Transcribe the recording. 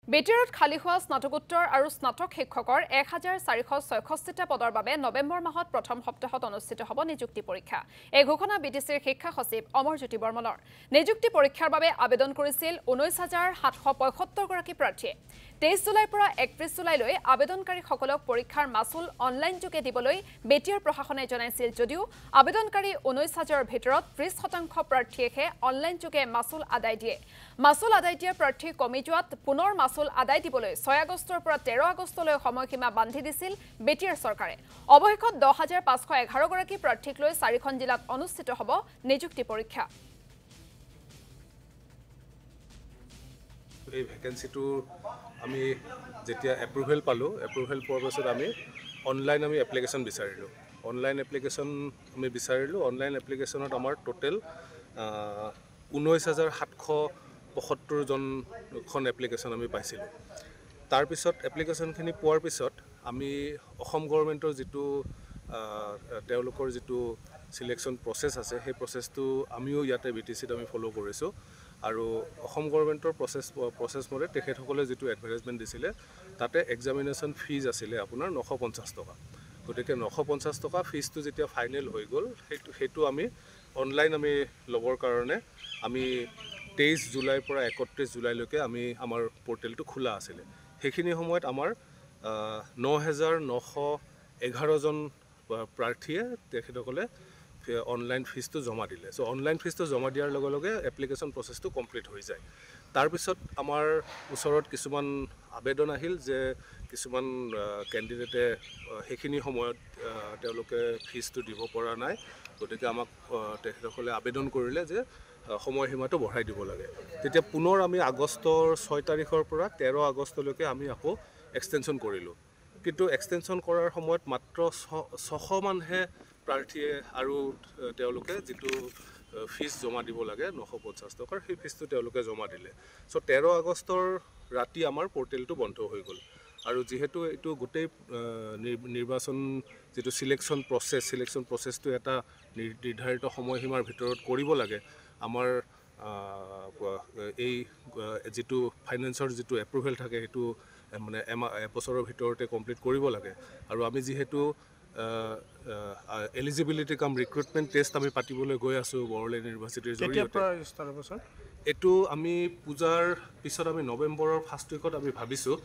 বেটিয়াৰত খালী হোৱা স্নাতকোত্তৰ আৰু স্নাতক শিক্ষকৰ 1466টা পদৰ বাবে নৱেম্বৰ মাহত প্ৰথম সপ্তাহত অনুষ্ঠিত হ'ব নিযুক্তি পৰীক্ষা। এই ঘোষণা বিটিচিৰ শিক্ষা সচিব অমৰজ্যোতি বৰ্মনৰ। নিযুক্তি পৰীক্ষাৰ বাবে আবেদন কৰিছিল 19,775 গৰাকী প্ৰাৰ্থীয়ে। 23 জুলাইৰ পৰা 31 জুলাইলৈ আবেদনকাৰীসকলক পৰীক্ষাৰ মাচুল অনলাইন যোগে দিবলৈ বেটিয়াৰ প্ৰশাসনে জনাইছিল যদিও আবেদনকাৰী 19,000ৰ ভিতৰত 30% প্ৰাৰ্থীয়েহে অনলাইন যোগে মাচুল আদায় দিয়ে। মাচুল আদায় দিয়া প্ৰাৰ্থী কমি যোৱাত পুনৰ মাচুল আদায় দিবলৈ 6 আগষ্টৰ পৰা 13 আগষ্টলৈ সময়সীমা বান্ধি দিছিল বেটিয়াৰ চৰকাৰে। অৱশেষত 10,511 গৰাকী প্ৰাৰ্থীক লৈ 4খন জিলাত অনুষ্ঠিত হ'ব নিযুক্তি পৰীক্ষা। এই ভ্যাকেন্সিটো আমি যেতিয়া এপ্ৰুভেল পালোঁ, এপ্ৰুভেল পোৱাৰ পাছত আমি অনলাইন এপ্লিকেশ্যন বিচাৰিলোঁ। অনলাইন এপ্লিকেশ্যনত আমাৰ টোটেল 19,775খন এপ্লিকেশ্যন আমি পাইছিলোঁ। তাৰপিছত এপ্লিকেশ্যনখিনি পোৱাৰ পিছত আমি অসম গভৰ্ণমেণ্টৰ যিটো তেওঁলোকৰ যিটো চিলেকশ্যন প্ৰচেছ আছে, সেই প্ৰচেছটো আমিও ইয়াতে BTCত আমি ফ'ল' কৰিছোঁ। আৰু অসম গভৰ্ণমেণ্টৰ প্ৰচেছ মতে তেখেতসকলে যিটো এডভাৰটাইজমেণ্ট দিছিলে তাতে এক্সামিনেশ্যন ফিজ আছিলে আপোনাৰ 950 টকা। গতিকে 950 টকা ফিজটো যেতিয়া ফাইনেল হৈ গ'ল, সেইটো আমি অনলাইন ল'বৰ কাৰণে আমি 23 জুলাইৰ পৰা 31 জুলাইলৈকে আমাৰ পৰ্টেলটো খোলা আছিলে। সেইখিনি সময়ত আমাৰ 9,911জন প্ৰাৰ্থীয়ে তেখেতসকলে অনলাইন ফিজটো জমা দিলে। চ' অনলাইন ফিজটো জমা দিয়াৰ লগে লগে এপ্লিকেশ্যন প্ৰচেছটো কমপ্লিট হৈ যায়। তাৰপিছত আমাৰ ওচৰত কিছুমান আবেদন আহিল যে কিছুমান কেণ্ডিডেটে সেইখিনি সময়ত তেওঁলোকে ফিজটো দিব পৰা নাই। গতিকে আমাক তেখেতসকলে আবেদন কৰিলে যে সময়সীমাটো বঢ়াই দিব লাগে। তেতিয়া পুনৰ আমি আগষ্টৰ 6 তাৰিখৰ পৰা 13 আগষ্টলৈকে আমি আকৌ এক্সটেনশ্যন কৰিলোঁ। কিন্তু এক্সটেনশ্যন কৰাৰ সময়ত মাত্ৰ 600 মানহে প্ৰাৰ্থীয়ে আৰু তেওঁলোকে যিটো ফিজ জমা দিব লাগে 950 টকাৰ, সেই ফিজটো তেওঁলোকে জমা দিলে। চ' 13 আগষ্টৰ ৰাতি আমাৰ পৰ্টেলটো বন্ধ হৈ গ'ল। আৰু যিহেতু এইটো গোটেই নিৰ্বাচন যিটো চিলেকশ্যন প্ৰচেছটো এটা নিৰ্ধাৰিত সময়সীমাৰ ভিতৰত কৰিব লাগে। আমাৰ এই যিটো ফাইনেন্সৰ যিটো এপ্ৰুভেল থাকে সেইটো এবছৰৰ ভিতৰতে কমপ্লিট কৰিব লাগে। আৰু আমি যিহেতু এলিজিবিলিটি কাম ৰিক্ৰুটমেণ্ট টেষ্ট আমি পাতিবলৈ গৈ আছোঁ বড়োলেণ্ড ইউনিভাৰ্চিটিৰ জৰিয়তে। এইটো আমি পূজাৰ পিছত আমি নৱেম্বৰৰ ফাৰ্ষ্ট উইকত আমি ভাবিছোঁ